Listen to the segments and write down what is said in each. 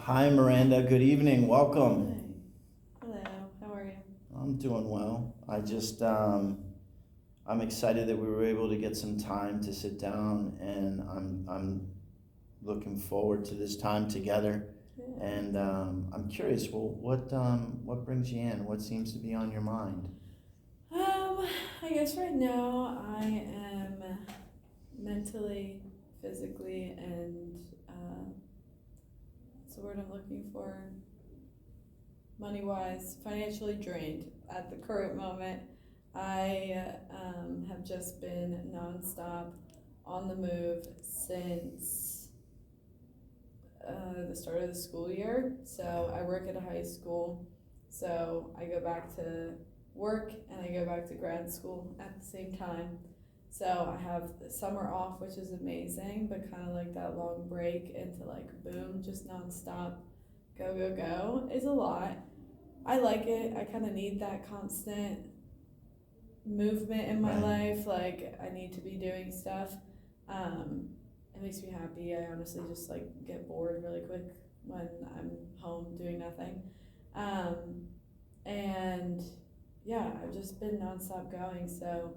Hi, Miranda. Good evening. Welcome. Hi. Hello. How are you? I'm doing well. I'm excited that we were able to get some time to sit down, and I'm looking forward to this time together. Yeah. And I'm curious. Well, what brings you in? What seems to be on your mind? Um, I guess right now I am mentally, physically, and what's the word I'm looking for? Money wise, financially drained at the current moment. I have just been nonstop on the move since the start of the school year. So I work at a high school, so I go back to work and I go back to grad school at the same time. So I have the summer off, which is amazing, but kind of like that long break into like boom, just nonstop, go, go, go is a lot. I like it. I kind of need that constant movement in my Right. life. Like I need to be doing stuff. Um, it makes me happy. I honestly just like get bored really quick when I'm home doing nothing. Um, and yeah, I've just been nonstop going. So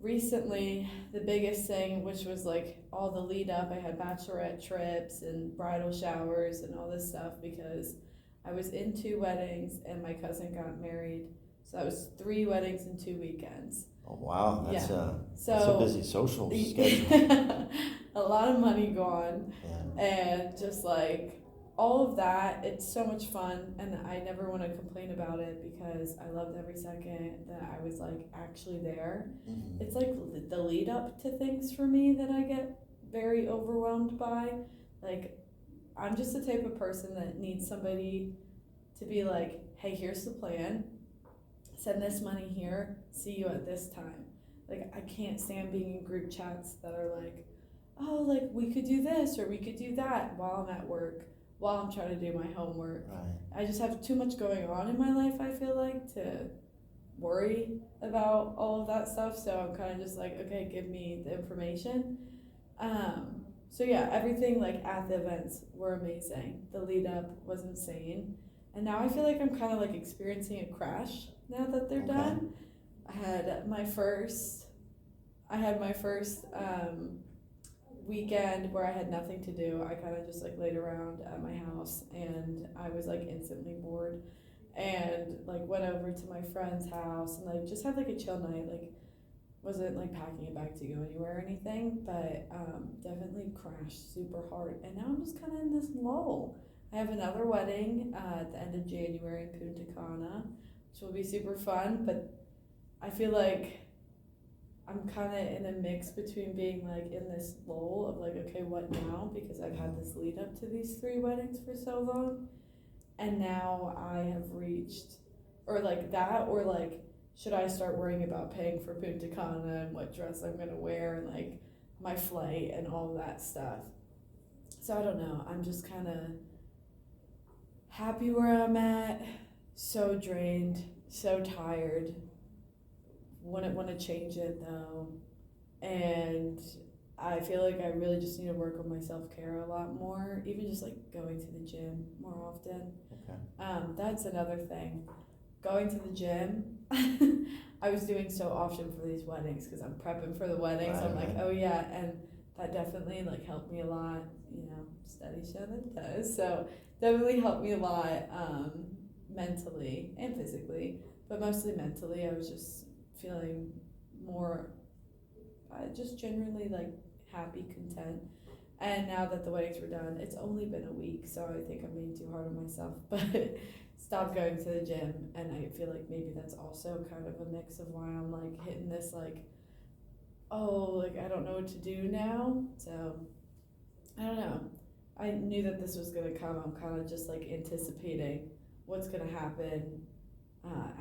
recently, the biggest thing, which was like all the lead up, I had bachelorette trips and bridal showers and all this stuff because I was in two weddings and my cousin got married. So that was three weddings in 2 weekends. Oh, wow. That's Yeah. a So busy social schedule. a lot of money gone Yeah. and just like all of that, it's so much fun and I never want to complain about it because I loved every second that I was like actually there. Hmm. It's like the lead up to things for me that I get very overwhelmed by. Like I'm just the type of person that needs somebody to be like, hey, here's the plan, send this money here, see you at this time. Like I can't stand being in group chats that are like, oh, like we could do this or we could do that while I'm at work, while I'm trying to do my homework. Right. I just have too much going on in my life, I feel like, to worry about all of that stuff. So I'm kind of just like, okay, give me the information. So yeah, everything like at the events were amazing. The lead up was insane. And now I feel like I'm kind of like experiencing a crash now that they're Okay. done. I had my first weekend where I had nothing to do. I kind of just like laid around at my house and I was like instantly bored and like went over to my friend's house and like just had like a chill night. Like wasn't like packing a bag to go anywhere or anything, but definitely crashed super hard. And now I'm just kind of in this lull. I have another wedding at the end of January in Punta Cana, which will be super fun. But I feel like I'm kind of in a mix between being like in this lull of like, okay, what now? Because I've had this lead up to these three weddings for so long, and now I have reached, or like that, or like, should I start worrying about paying for Punta Cana and what dress I'm gonna wear and like my flight and all of that stuff? So I don't know. I'm just kind of happy where I'm at, so drained, so tired. Wouldn't want to change it though. And I feel like I really just need to work on my self care a lot more, even just like going to the gym more often. Okay. That's another thing. Going to the gym, I was doing so often for these weddings because I'm prepping for the wedding. So I'm Right. like, Right. oh yeah, and that definitely like helped me a lot. You know, studies show that it does. So definitely helped me a lot mentally and physically, but mostly mentally. I was just feeling more, just generally like happy, content. And now that the weddings were done, it's only been a week, so I think I'm being too hard on myself. But stopped going to the gym, and I feel like maybe that's also kind of a mix of why I'm like hitting this like, oh, like I don't know what to do now. So I don't know. I knew that this was gonna come. I'm kind of just like anticipating what's gonna happen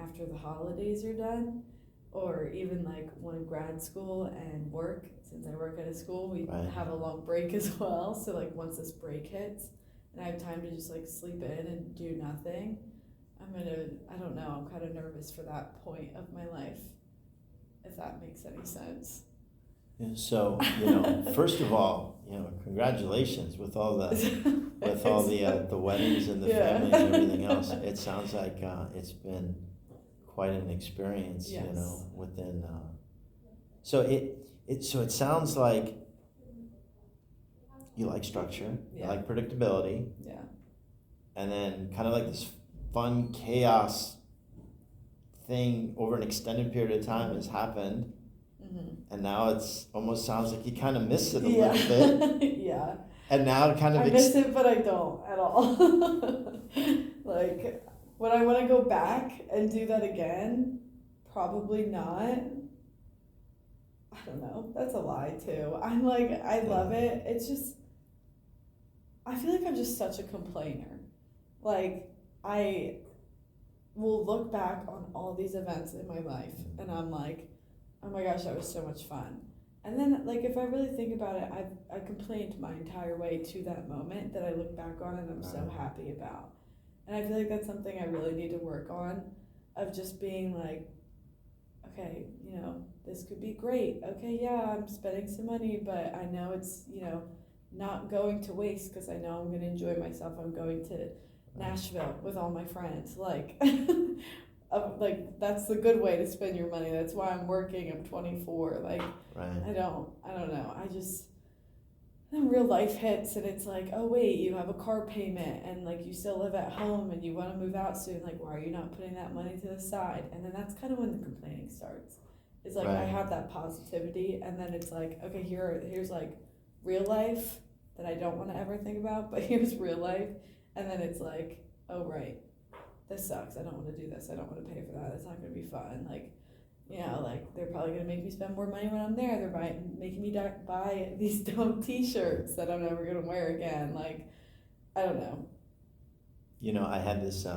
after the holidays are done, or even like when grad school and work. Since I work at a school, we Right. have a long break as well. So like once this break hits, and I have time to just like sleep in and do nothing, I don't know. I'm kind of nervous for that point of my life, if that makes any sense. So, first of all, congratulations with all the weddings and the Yeah. families and everything else. It sounds like it's been quite an experience, Yes. within. So it sounds like you like structure, you Yeah. like predictability, Yeah. and then kind of like this fun chaos thing over an extended period of time has happened. Mm-hmm. And now it's almost sounds like you kind of miss it a Yeah. little bit. Yeah. And now it kind of I miss it, but I don't at all. Like, would I want to go back and do that again? Probably not. I don't know. That's a lie, too. I'm like, I love it. It's just, I feel like I'm just such a complainer. Like, I will look back on all these events in my life, and I'm like, oh my gosh, that was so much fun. And then, like, if I really think about it, I complained my entire way to that moment that I look back on and I'm so happy about. And I feel like that's something I really need to work on, of just being like, okay, this could be great. Okay, yeah, I'm spending some money, but I know it's, not going to waste because I know I'm going to enjoy myself. I'm going to Nashville with all my friends. Like, that's the good way to spend your money. That's why I'm working. I'm 24. Like, right. I don't know. Then real life hits and it's like, oh wait, you have a car payment and like you still live at home and you want to move out soon. Like, why are you not putting that money to the side? And then that's kind of when the complaining starts. It's like, I have that positivity and then it's like, okay, here's like real life that I don't want to ever think about, but here's real life. And then it's like, oh right, this sucks. I don't want to do this. I don't want to pay for that. It's not going to be fun. Like, like they're probably going to make me spend more money when I'm there. They're making me buy these dumb t-shirts that I'm never going to wear again. Like, I don't know. I had this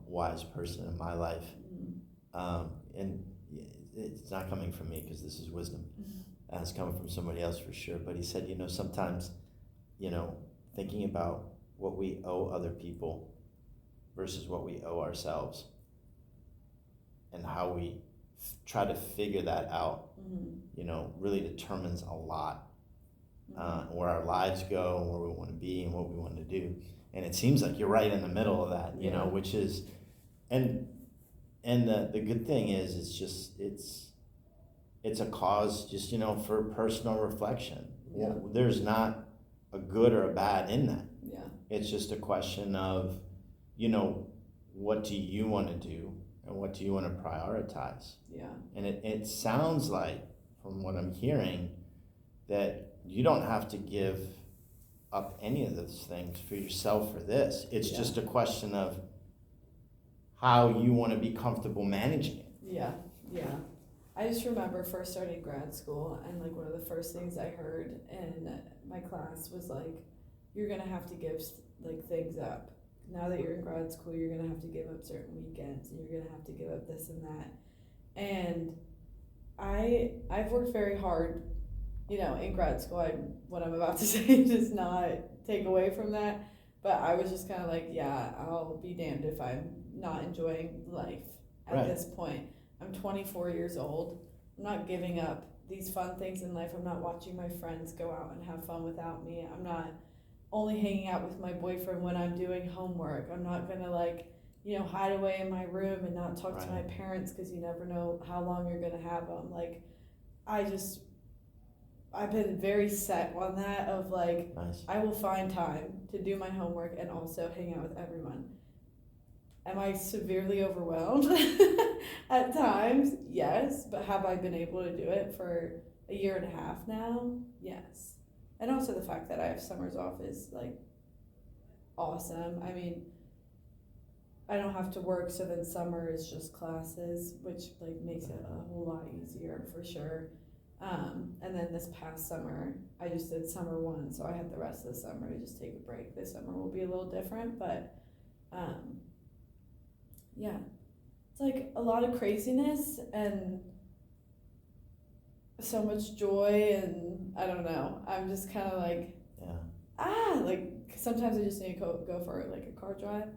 wise person in my life, and it's not coming from me because this is wisdom. It's coming from somebody else for sure. But he said, sometimes, thinking about what we owe other people versus what we owe ourselves, and how we try to figure that out, really determines a lot, where our lives go and where we want to be and what we want to do. And it seems like you're right in the middle of that, which is, and the good thing is, it's a cause just, for personal reflection. Yeah. There's not a good or a bad in that. Yeah. It's just a question of, what do you want to do and what do you want to prioritize? Yeah. And it sounds like, from what I'm hearing, that you don't have to give up any of those things for yourself for this. It's just a question of how you want to be comfortable managing it. Yeah. Yeah. I just remember first starting grad school, and like one of the first things I heard in my class was like, you're gonna have to give like things up. Now that you're in grad school, you're gonna have to give up certain weekends, and you're gonna have to give up this and that. And I've worked very hard, in grad school. What I'm about to say does not take away from that, but I was just kind of like, yeah, I'll be damned if I'm not enjoying life at this point. I'm 24 years old. I'm not giving up these fun things in life. I'm not watching my friends go out and have fun without me. I'm not only hanging out with my boyfriend when I'm doing homework. I'm not gonna hide away in my room and not talk to my parents because you never know how long you're gonna have them. Like, I've been very set on that of like, nice. I will find time to do my homework and also hang out with everyone. Am I severely overwhelmed at times? Yes, but have I been able to do it for a year and a half now? Yes. And also the fact that I have summers off is like awesome. I mean, I don't have to work, so then summer is just classes, which like makes it a whole lot easier for sure. And then this past summer, I just did summer 1, so I had the rest of the summer to just take a break. This summer will be a little different, but yeah, it's like a lot of craziness and so much joy, and I don't know. I'm just kind of like, like sometimes I just need to go for like a car drive,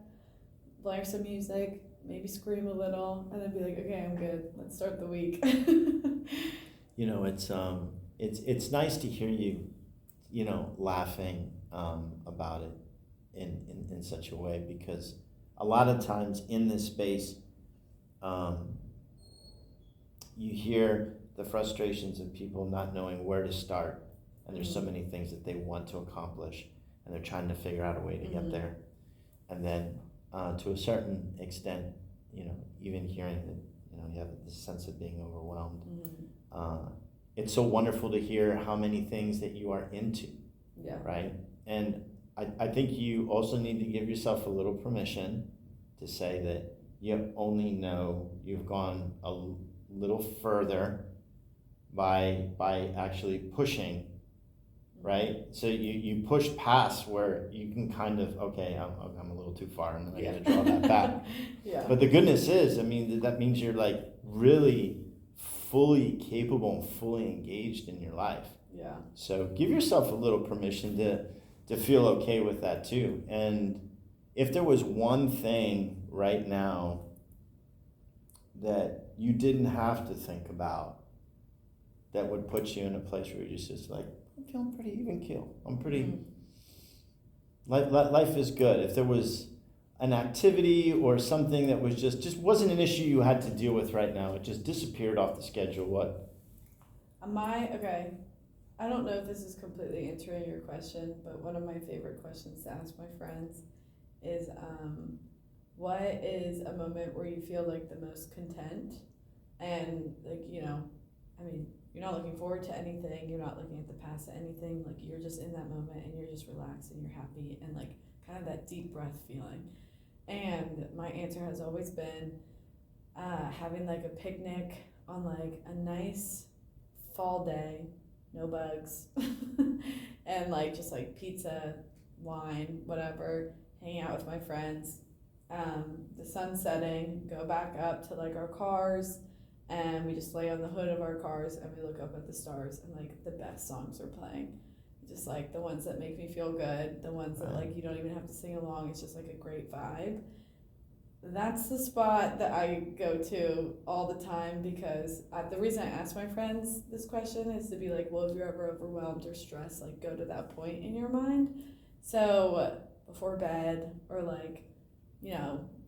blare some music, maybe scream a little, and then be like, okay, I'm good. Let's start the week. it's nice to hear you, laughing about it in such a way, because a lot of times in this space, you hear the frustrations of people not knowing where to start, and there's so many things that they want to accomplish, and they're trying to figure out a way to get there, and then to a certain extent, even hearing that you have this sense of being overwhelmed. It's so wonderful to hear how many things that you are into. Yeah. Right? And I think you also need to give yourself a little permission to say that you only know you've gone a little further by actually pushing, right? So you push past where you can kind of, okay, I'm a little too far, and then I got to draw that back. Yeah. But the goodness is, that means you're like really fully capable and fully engaged in your life. Yeah. So give yourself a little permission to feel okay with that too. And if there was one thing right now that you didn't have to think about that would put you in a place where you're just like, I'm feeling pretty even keel. I'm pretty, life is good. If there was an activity or something that was just wasn't an issue you had to deal with right now, it just disappeared off the schedule, what? Okay, I don't know if this is completely answering your question, but one of my favorite questions to ask my friends is, what is a moment where you feel like the most content? And you're not looking forward to anything, you're not looking at the past at anything, like you're just in that moment and you're just relaxed and you're happy, and like kind of that deep breath feeling. And my answer has always been having like a picnic on like a nice fall day, no bugs, and like just like pizza, wine, whatever, hanging out with my friends, the sun setting, go back up to like our cars, and we just lay on the hood of our cars and we look up at the stars, and like the best songs are playing, just like the ones that make me feel good, the ones that like you don't even have to sing along, it's just like a great vibe. That's the spot that I go to all the time, because the reason I ask my friends this question is to be like, well, if you're ever overwhelmed or stressed, like go to that point in your mind. So before bed, or like,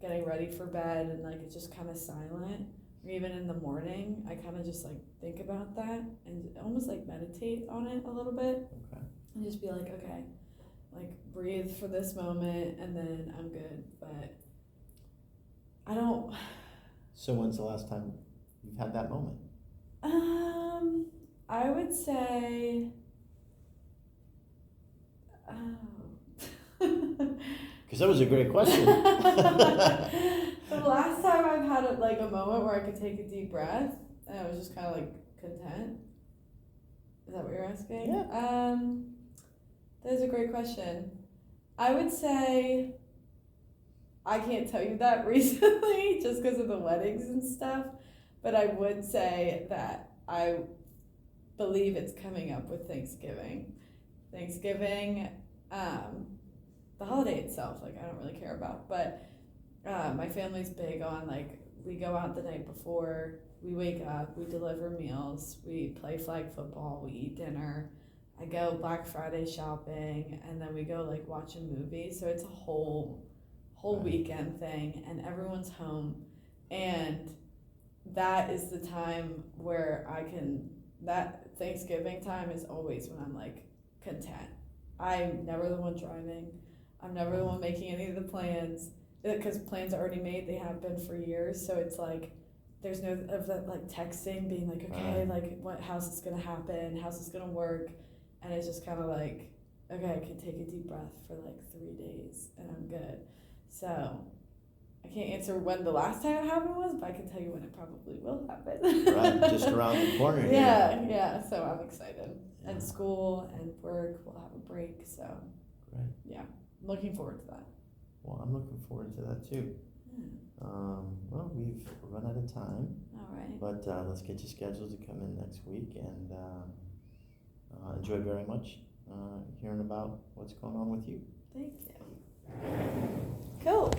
getting ready for bed, and like it's just kind of silent, or even in the morning, I kind of just like think about that and almost like meditate on it a little bit. Okay. And just be like, okay, like breathe for this moment and then I'm good. But I don't. So when's the last time you've had that moment? I would say, Because that was a great question. The last time I've had a moment where I could take a deep breath and I was just kind of like content. Is that what you're asking? Yeah. That is a great question. I would say I can't tell you that recently just because of the weddings and stuff, but I would say that I believe it's coming up with Thanksgiving. The holiday itself, like I don't really care about, but my family's big on like we go out the night before, we wake up, we deliver meals, we play flag football, we eat dinner, I go Black Friday shopping, and then we go like watch a movie. So it's a whole weekend thing, and everyone's home, and that is the time where that Thanksgiving time is always when I'm like content. I'm never the one driving. I'm never the one making any of the plans, because plans are already made. They have been for years. So it's like there's no of that like texting, being like, okay, like how's this gonna happen? How's this gonna work? And it's just kind of like, okay, I can take a deep breath for like 3 days and I'm good. So I can't answer when the last time it happened was, but I can tell you when it probably will happen. Right, just around the corner here. Yeah. So I'm excited. Yeah. And school and work will have a break. So great. Yeah, I'm looking forward to that. Well, I'm looking forward to that too. Well, we've run out of time. All right. But let's get you scheduled to come in next week, and enjoy very much hearing about what's going on with you. Thank you. Cool.